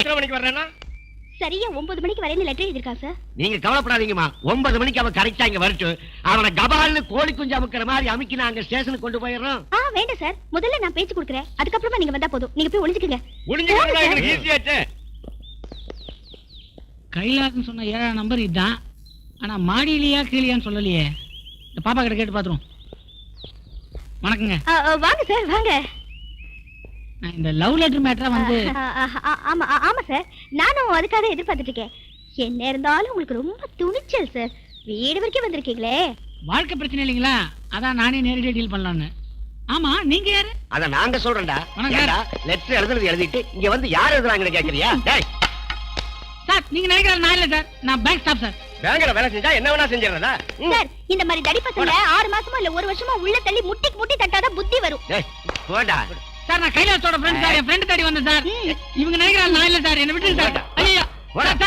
எத்தனை மணிக்கு வர்றேன்னா சரியா 9 மணிக்கு வரேன்னு லெட்டர் எழுதிருக்கா சார். நீங்க கவலைப்படாதீங்கம்மா, 9 மணிக்கு அவன் கரெக்டா இங்க வரட்டும். அவனை கபால்னு கோழி குஞ்சு அமுக்கிற மாதிரி அமுக்கி நாங்க ஸ்டேஷனுக்கு கொண்டு போயிடுறோம். வேண்டாம் சார், முதல்ல நான் பேச்சு கொடுக்குறேன், அதுக்கப்புறமா நீங்க வந்தா போதும். நீங்க போய் ஒளிஞ்சுக்கங்க. கைலாசம் சொன்ன 7ஆம் நம்பர் இதுதான். ஆனா மாடியிலையா கீழியான்னு சொல்லலையே. இந்த பாப்பா கிட்ட கேட்டு பாத்துருவோம். வணக்கங்க. வாங்க சார் வாங்க. இந்த லவ் லெட்டர் மேட்டரா வந்து ஆமா சார், நானும் அதுக்காக எதிர்பார்த்துட்டு இருக்கேன். என்ன இருந்தாலும் உங்களுக்கு ரொம்ப துணிச்சல் சார், வீடு வரைக்கும் வந்திருக்கீங்களே. வாழ்க்கை பிரச்சனை இல்லைங்களா, அதான் நானே நேரடியா டீல் பண்ணலான்னு. ஆமா நீங்க யாரு? அத நாங்க சொல்றேன்டா. லெட்டர் எழுதுறது எழுதிட்டு இங்க வந்து யார் எழுதுறாங்கன்னு கேக்குறியா? சார் நீங்க நினைக்கிற நான் இல்ல சார், நான் பேங்க் ஸ்டாஃப் சார். பேங்க்ல வேலை செஞ்சா என்ன வேணா செஞ்சிரறதா? சார் இந்த மாதிரி தடி பசங்க 6 மாசமா இல்ல 1 வருஷமா உள்ள தள்ளி முட்டி தட்டாத புத்தி வரும். போடா சார், நான் கைலாசோட ஃப்ரெண்ட் சார், என் ஃப்ரெண்ட் தேடி வந்தேன் சார். இவங்க நினைக்கிறாங்க நான் இல்ல சார், என்ன விட்டுருங்க சார். ஐயோ சார்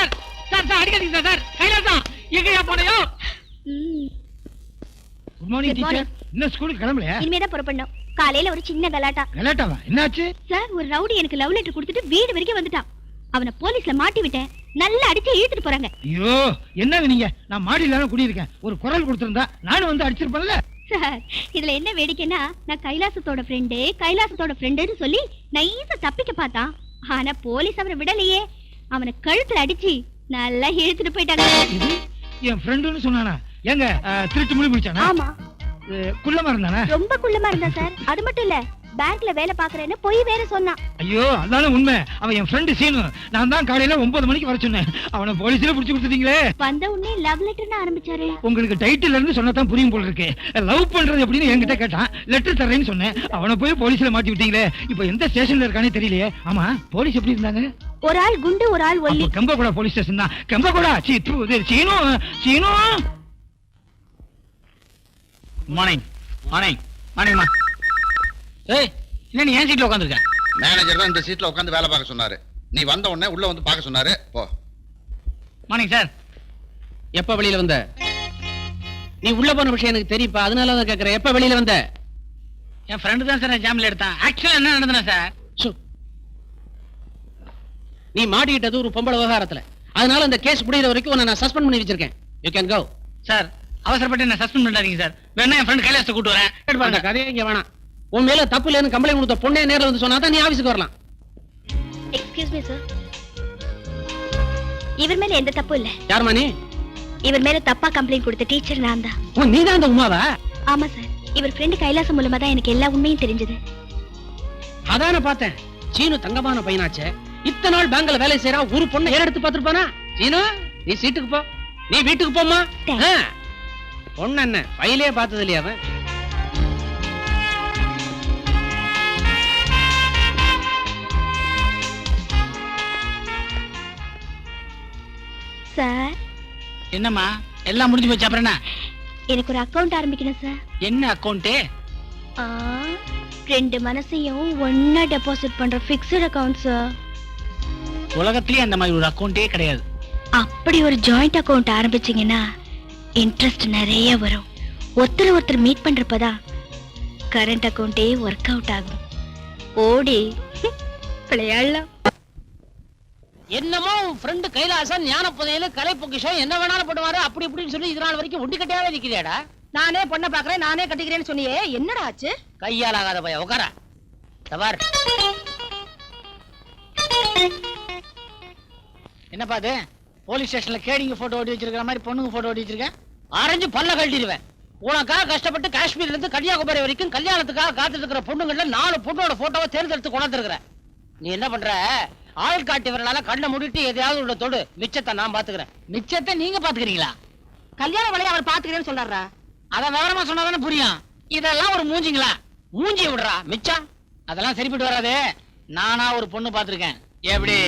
சார் சார் அடிக்காதீங்க சார். கைலாசம் எங்கயா போனையோ? Good morning teacher. இன்னும் ஸ்கூலுக்கு கிளம்பலையா? இனிமே தான் புறப்படணும். காலையில ஒரு சின்ன கலாட்டாவா? என்னாச்சு சார்? ஒரு ரவுடி எனக்கு லவ் லெட்டர் கொடுத்துட்டு வீடு வரைக்கும் வந்துட்டான். அவனை போலீஸ்ல மாட்டி விட்டேன், நல்லா அடிச்சு இழுத்துட்டு போறாங்க. ஐயோ என்னங்க நீங்க? நான் மாடியில குடியிருக்கேன், ஒரு குரல் கொடுத்திருந்தா நானும் வந்து அடிச்சிருப்பேன்ல. சார் இதுல என்ன வேடிக்கைன்னா, நான் கைலாசத்தோட ஃப்ரெண்டுன்னு சொல்லி நைஸா தப்பிக்க பார்த்தான். ஆனா போலீஸ் அவனை விடலையே, அவனை கழுத்துல அடிச்சு நல்லா இழுத்துட்டு போயிட்டாங்க. என் ஃப்ரெண்டுன்னு சொன்னானா? எங்க திருட்டு முடி முடிச்சானா? ஆமா. குள்ளமா இருந்தானா? ரொம்ப குள்ளமா இருந்தா சார். அது மட்டும் இல்ல, பேங்க்ல வேலை பாக்குறேன்னு போய் வேற சொன்னான். ஐயோ அதான உண்மை. அவன் என் ஃப்ரெண்ட் சீனு. நான் தான் காலையில 9 மணிக்கு வர சொன்னேன். அவனை போலீஸ்ல புடிச்சு கொடுத்துட்டீங்களே. வந்த உடனே லவ் லெட்டர்னு ஆரம்பிச்சாரு. உங்களுக்கு டைட்டில் இருந்து சொன்னதான் புரியும் போல இருக்கு. லவ் பண்றது எப்படின்னு என்கிட்ட கேட்டான். லெட்டர் தரேன்னு சொன்னேன். அவனை போய் போலீஸ்ல மாட்டி விட்டீங்களே. இப்போ எந்த ஸ்டேஷன்ல இருக்கானே தெரியலையே. ஆமா போலீஸ் எப்படி இருந்தாங்க? ஒரு ஆள் குண்டு, ஒரு ஆள் ஒல்லி. கம்பகோடா போலீஸ் ஸ்டேஷன் தான். கம்பகோடா சீனு சீனு. மார்னிங் மார்னிங் மார்னிங்மா. ஏய் என்ன நீ ஏன் சீட்ல உட்கார்ந்திருக்க? மேனேஜர் தான் இந்த சீட்ல உட்கார்ந்து வேலை பார்க்க சொன்னாரு. நீ வந்த உடனே உள்ள வந்து பார்க்க சொன்னாரு. போ. Morning sir. எப்ப வெளியில வந்த? நீ உள்ள போன விஷயம் எனக்கு தெரியுப்பா, அதனால தான் கேக்குறேன். எப்ப வெளியில வந்த? என் ஃப்ரெண்ட் தான் சார் ஜாமீன்ல எடுத்தான். ஆக்சுவலா என்ன நடந்ததுனா சார், நீ மாட்டிக்கிட்டது ஒரு பொம்பளை விவகாரத்துல. அதனால அந்த கேஸ் முடியற வரைக்கும் உன்னை நான் சஸ்பெண்ட் பண்ணி வச்சிருக்கேன். You can go. சார் அவசரப்பட்டு என்ன சஸ்பெண்ட் பண்ணாதீங்க சார். வேணா என் ஃப்ரெண்ட் கைலாசத்தை கூட்டு வரேன். அந்த கதையே இங்க வேணாம். உன் மேல தப்பு இல்லைன்னு கம்ப்ளைண்ட் கொடுத்த பொண்ணே நேர்ல வந்து சொன்னாதான் நீ ஆபீஸ்க்கு வரலாம். எக்ஸ்கியூஸ் மீ சார், இவர் மேல எந்த தப்பு இல்ல. யாருமா நீ? இவர் மேல தப்பா கம்ப்ளைண்ட் கொடுத்த டீச்சர் நான் தான். ஓ நீ தான் அந்த உமாவா? ஆமா சார், இவர் ஃப்ரெண்ட் கைலாசம் மூலமா தான் எனக்கு எல்லா உண்மையும் தெரிஞ்சது. அதான பார்த்தேன். சீனு தங்கமான பையனாச்சே. இத்தனை நாள் பேங்க்ல வேலை செய்யறா, ஒரு பொண்ணை ஏற எடுத்து பாத்துருப்பானா? சீனு நீ சீட்டுக்கு போ, நீ வீட்டுக்கு போமா. பொண்ணு என்ன பையிலே பார்த்தது இல்லையா அவன்? சார் என்னம்மா எல்லாம் முடிஞ்சு போச்சு? அப்புறம் என்ன? எனக்கு ஒரு அக்கவுண்ட் ஆரம்பிக்கணும் சார். என்ன அக்கவுண்ட்? 2 மனசையும் ஒன்னா டெபாசிட் பண்ற பிக்ஸ்ட் அக்கவுண்ட் சார். உலகத்திலேயே அந்த மாதிரி ஒரு அக்கவுண்டே கிடையாது. அப்படி ஒரு ஜாயிண்ட் அக்கவுண்ட் ஆரம்பிச்சீங்கன்னா இன்ட்ரெஸ்ட் நிறைய வரும். ஒருத்தர் மீட் பண்றப்பதான் கரண்ட் அக்கவுண்டே ஒர்க் அவுட் ஆகும். ஓடி விளையாடலாம். என்னமோ உன் ஃப்ரெண்ட் கைலாசன் ஞான புதையல கலை பொக்கிஷம் என்ன வேணாலும் பண்ணுவாரு அப்படி இப்படின்னு சொல்லி இதனால் வரைக்கும் ஒண்டி கட்டியாவே நிக்கிறியாடா? நானே பொண்ண பாக்குறேன், நானே கட்டிக்கிறேன்னு சொன்னியே, என்னடா ஆச்சு? கையால் ஆகாத பைய உட்கார. தவார் என்னப்பா அது? போலீஸ் ஸ்டேஷன்ல கேடிங்க போட்டோ ஓட்டி வச்சிருக்கிற மாதிரி பொண்ணுங்க போட்டோ ஓட்டி வச்சிருக்கேன். ஆரஞ்சு பல்ல கழட்டிடுவேன். உனக்காக கஷ்டப்பட்டு காஷ்மீர்ல இருந்து கன்னியாகுமரி வரைக்கும் கல்யாணத்துக்காக காத்துட்டு இருக்கிற பொண்ணுங்கள்ல 4 பொண்ணோட போட்டோவை தேர்ந்தெடுத்து கொண்டாந்துருக்கிற. நீ என்ன பண்ற? ஆள் காட்டி வரனால கண்ணை மூடிட்டு எதையாவது உள்ள தொடு. மிச்சத்தை நான் பாத்துக்கிறேன். மிச்சத்தை நீங்க பாத்துக்கிறீங்களா? கல்யாண வேலையை அவர் பாத்துக்கிறேன்னு சொல்றாரா? அத விவரமா சொன்னாதானே புரியும். இதெல்லாம் ஒரு மூஞ்சிங்களா? மூஞ்சிய விடுறா. மிச்சம் அதெல்லாம் சரிப்பட்டு வராது. நானா ஒரு பொண்ணு பாத்துருக்கேன். எப்படி?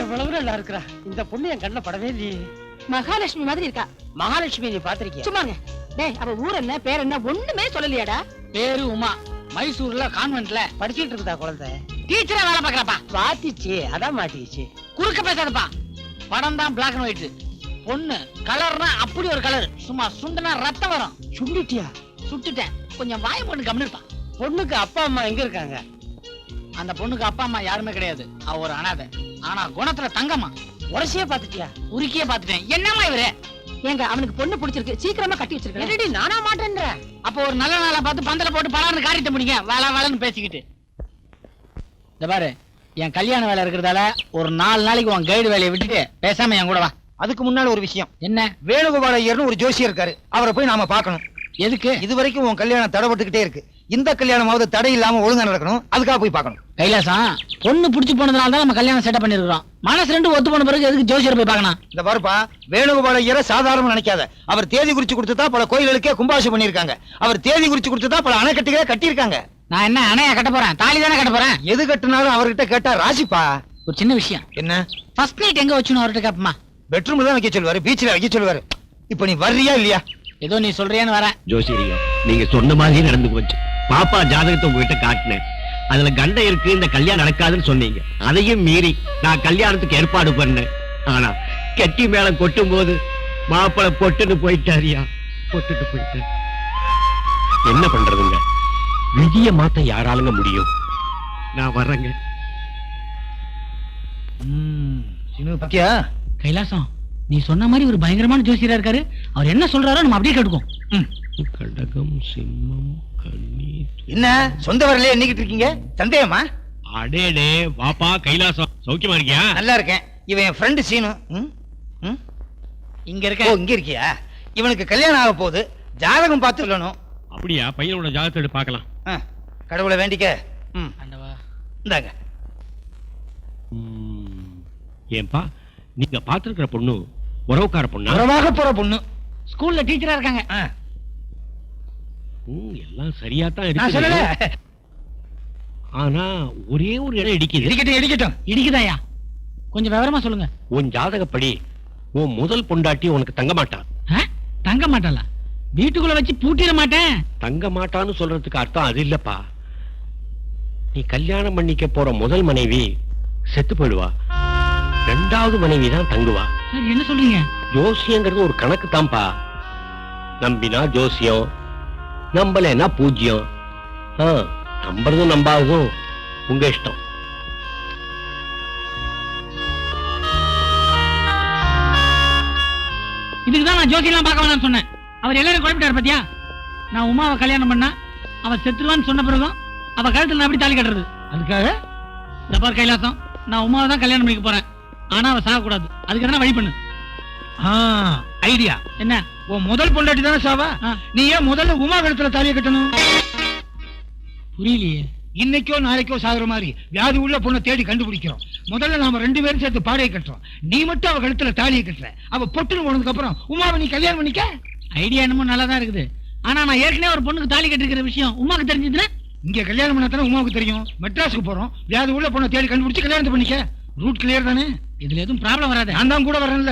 எவ்வளவு நல்லா இருக்கிறா இந்த பொண்ணு. என் கண்ண படவே இல்லையே. மகாலட்சுமி மாதிரி இருக்கா. மகாலட்சுமி நீ பாத்திருக்கிய? சும்மாங்க. டேய் அவ ஊர் என்ன பேர் என்ன ஒண்ணுமே சொல்லலையாடா? பேரு உமா. மைசூர்ல கான்வென்ட்ல படிச்சிட்டு இருக்கா குழந்தை. டீச்சரா வேலை பாக்குறப்பா. வாத்திச்சு அதான் மாட்டிச்சு. குறுக்க பேசாதப்பா. படம் தான் பிளாக் அண்ட் ஒயிட். பொண்ணு கலர்னா அப்படி ஒரு கலர். சும்மா சுண்டனா ரத்தம் வரும். சுண்டிட்டியா? சுட்டுட்டேன். கொஞ்சம் வாய பொண்ணு கம்மிருப்பா. பொண்ணுக்கு அப்பா அம்மா எங்க இருக்காங்க? அந்த பொண்ணுக்கு அப்பா அம்மா யாருமே கிடையாது. அவ ஒரு அனாதை. ஆனா குணத்துல தங்கம்மா. உரசியே பாத்துட்டியா? உருக்கியே பாத்துட்டேன். என்னம்மா இவரு? ஏங்க அவனுக்கு பொண்ணு பிடிச்சிருக்கு, சீக்கிரமா கட்டி வச்சிருக்கேன். என்னடி நானா மாட்டேன்ற? அப்ப ஒரு நல்ல நாளா பார்த்து பந்தல போட்டு பலான்னு காரியத்தை முடிங்க. வேலைன்னு பேசிக்கிட்டு. இந்த பாரு, என் கல்யாண வேலை இருக்கிறதால ஒரு 4 நாளைக்கு உன் கைடு வேலையை விட்டுட்டு பேசாம என் கூட வா. அதுக்கு முன்னால ஒரு விஷயம். என்ன? வேணுகோபால ஐயர்னு ஒரு ஜோசியர் இருக்காரு, அவரை போய் நாம பார்க்கணும். எதுக்கு? இது வரைக்கும் உன் கல்யாணம் தடைபட்டுக்கிட்டே இருக்கு. இந்த கல்யாணமாவது தடை இல்லாம ஒழுங்கா நடக்கணும், அதுக்காக போய் பார்க்கணும். கைலாசம், பொண்ணு புடிச்சு போனதுனால தான் நம்ம கல்யாணம் செட்டப் பண்ணிருக்கோம். மனசு ரெண்டு ஒத்து போன பிறகு எதுக்கு ஜோசியர் போய் பார்க்கணும்? இந்த பாருப்பா, வேணுகோபால ஐயரை சாதாரண நினைக்காத. அவர் தேதி குறிச்சு கொடுத்துதா பல கோயில்களுக்கே கும்பாபிஷேகம் பண்ணிருக்காங்க. அவர் தேதி குறிச்சு கொடுத்துதா பல அணைக்கட்டுகளே கட்டியிருக்காங்க. நான் என்ன அணையா கட்ட போறேன்? தாலி தானே கட்ட போறேன். எது கட்டினாலும் அவர்கிட்ட கேட்டா ராசிப்பா. ஒரு சின்ன விஷயம். என்ன? ஃபர்ஸ்ட் நைட் எங்க வச்சுன்னு அவர்கிட்ட கேப்பமா? பெட்ரூம்ல தான் வைக்க சொல்லுவாரு, பீச்ல வைக்க சொல்லுவாரு. இப்ப நீ வர்றியா இல்லையா? ஏதோ நீ சொல்றியான்னு வரேன். ஜோசியரியா, நீங்க சொன்ன மாதிரி நடந்து போச்சு. பாப்பா ஜாதகத்தை உங்ககிட்ட காட்டினேன். அதுல கண்டம் இருக்கு, இந்த கல்யாணம் நடக்காதுன்னு சொன்னீங்க. அதையும் மீறி நான் கல்யாணத்துக்கு ஏற்பாடு பண்ணேன். ஆனா கெட்டி மேல கொட்டும் போது மாப்பிளை பொட்டுன்னு போயிட்டாரியா, பொட்டுட்டு போயிட்டாரு. என்ன பண்றதுங்க? விதிய மாத்த யாராலுங்க முடியும்? நான் வர்றேங்க. பாத்தியா கைலாசம், நீ சொன்ன மாதிரி ஒரு பயங்கரமான ஜோசியரா இருக்காரு. அவர் என்ன சொல்றாரோ நம்ம அப்படியே கேட்டுக்கோம். கடகம், சிம்மம், கன்னி. என்ன சொந்த வரல எண்ணிக்கிட்டு இருக்கீங்க? சந்தேகமா? அடேடே வாப்பா கைலாசம், சௌக்கியமா இருக்கியா? நல்லா இருக்கேன். இவன் என் ஃப்ரெண்டு சீனு. இங்க ஓ, இருக்க. இங்க இருக்கியா? இவனுக்கு கல்யாணம் ஆக போகுது, ஜாதகம் பார்த்து சொல்லணும். அப்படியா? பையனோட ஜாதகத்தை எடுத்து பார்க்கலாம். கடவுளை வேண்டிக்க. ஆண்டவா. இந்தாங்க. ஏன்பா, நீங்க பாத்துருக்கிற பொண்ணு உறவுக்கார பொண்ணா? உறவாக போற பொண்ணு. ஸ்கூல்ல டீச்சரா இருக்காங்க. எல்லாம் சரியா தான் நான் சொல்லல. இருக்கு. ஆனா ஒரே ஒரு இடம் இடிக்குது. இடிக்கட்டும். இடிக்குதாயா? கொஞ்சம் விவரமா சொல்லுங்க. உன் ஜாதகப்படி உன் முதல் பொண்டாட்டி உனக்கு தங்க மாட்டான். தங்க மாட்டல, வீட்டுக்குள்ள வச்சு பூட்டிட மாட்டேன். தங்க மாட்டான்னு சொல்றதுக்கு அர்த்தம் அது இல்லப்பா. நீ கல்யாணம் பண்ணிக்க போற முதல் மனைவி செத்து போயிடுவா, 2வது மனைவி தான் தங்குவா. சார் என்ன சொல்றீங்க? ஜோசியங்கிறது ஒரு கணக்கு தான்ப்பா. நம்பினா ஜோசியம், நம்பலைன்னா பூஜ்யம். நம்புறதும் நம்பாததும் உங்க இஷ்டம். இதுக்குதான் நான் ஜோசியெல்லாம் பார்க்க வேணாம்னு சொன்னேன். அவர் எல்லாரும் குழப்பிட்டாரு பாத்தியா? நான் உமாவை கல்யாணம் பண்ணா அவ செத்துருவான்னு சொன்ன பிறகும் அவ கழுத்துல நான் எப்படி தாலி கட்டுறது? அதுக்காக இந்த பார் கைலாசம், நான் உமாவை தான் கல்யாணம் பண்ணிக்க போறேன். ஆனா அவ சாகக்கூடாது. அதுக்கு எதனா வழி பண்ணு. ஐடியா என்ன? உன் முதல் பொண்டாட்டி தானே சாவா? நீ ஏன் முதல்ல உமா கழுத்துல தாலியை கட்டணும்? புரியலையே. இன்னைக்கோ நாளைக்கோ சாகுற மாதிரி வியாதி உள்ள பொண்ணை தேடி கண்டுபிடிக்கிறோம். முதல்ல நாம 2 பேரும் சேர்த்து பாடையை கட்டுறோம். நீ மட்டும் அவ கழுத்துல தாலியை கட்டுற. அவ பொட்டுன்னு போனதுக்கு அப்புறம் உமாவை நீ கல்யாணம் பண்ணிக்க. ஐடியா என்னமோ நல்லா தான் இருக்குது. ஆனா நான் ஏற்கனவே ஒரு பொண்ணுக்கு தாலி கட்டிருக்கிற விஷயம் உமாக்கு தெரிஞ்சதுன்னா? இங்க கல்யாணம் பண்ணாதானே உமாவுக்கு தெரியும். மெட்ராஸுக்கு போறோம், வியாதி உள்ள பொண்ணை தேடி கண்டுபிடிச்சு கல்யாணத்தை பண்ணிக்க. ரூட் கிளியர் தானே? இதுல எதுவும் ப்ராப்ளம் வராது. நான் தான் கூட வரேன்ல.